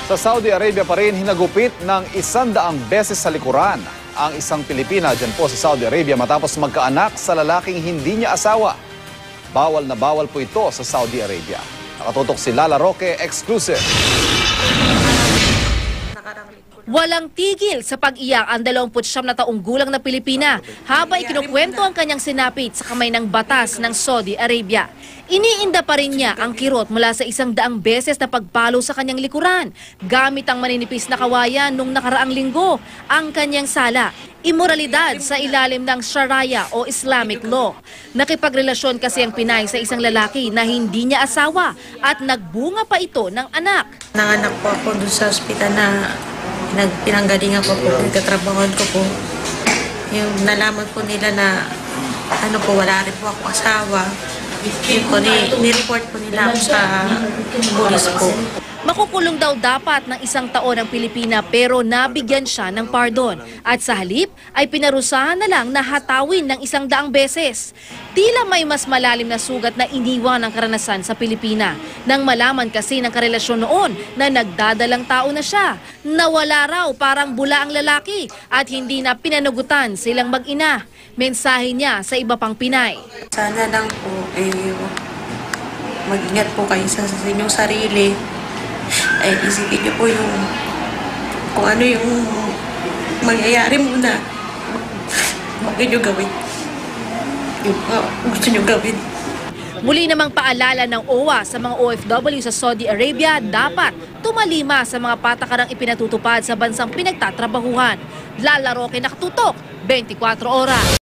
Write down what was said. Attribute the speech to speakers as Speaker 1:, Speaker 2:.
Speaker 1: Sa Saudi Arabia pa rin hinagupit ng 100 beses sa likuran ang isang Pilipina dyan po sa Saudi Arabia matapos magkaanak sa lalaking hindi niya asawa. Bawal na bawal po ito sa Saudi Arabia. Nakatutok si Lala Roque, exclusive.
Speaker 2: Walang tigil sa pag-iyak ang 29 na taong gulang na Pilipina habang ikinukwento ang kanyang sinapit sa kamay ng batas ng Saudi Arabia. Iniinda pa rin niya ang kirot mula sa 100 beses na pagpalo sa kanyang likuran gamit ang maninipis na kawayan nung nakaraang linggo. Ang kanyang sala, imoralidad sa ilalim ng Sharia o Islamic law. Nakipagrelasyon kasi ang Pinay sa isang lalaki na hindi niya asawa at nagbunga pa ito ng anak.
Speaker 3: Nanganak po ako doon sa ospital na pinanggalingan ko po, nagkatrabahoan ko po. Yung nalaman po nila na wala rin po ako asawa. Yun po, nireport po nila ako sa pulis po.
Speaker 2: Makukulong daw dapat ng 1 taon ang Pilipina pero nabigyan siya ng pardon. At sa halip ay pinarusahan na lang na hatawin ng 100 beses. Tila may mas malalim na sugat na iniwan ng karanasan sa Pilipina. Nang malaman kasi ng karelasyon noon na nagdadalang tao na siya. Nawala raw parang bula ang lalaki at hindi na pinanugutan silang mag-ina. Mensahe niya sa iba pang Pinay.
Speaker 3: Sana lang po, mag-ingat po kayo sa inyong sarili. Isipin niyo po kung ano yung mangyayari muna. Huwag niyo gawin. Yung gusto niyo gawin.
Speaker 2: Muli namang paalala ng OWA sa mga OFW sa Saudi Arabia, dapat tumalima sa mga patakarang ipinatutupad sa bansang pinagtatrabahuhan. Lala Roque, nakatutok, 24 oras.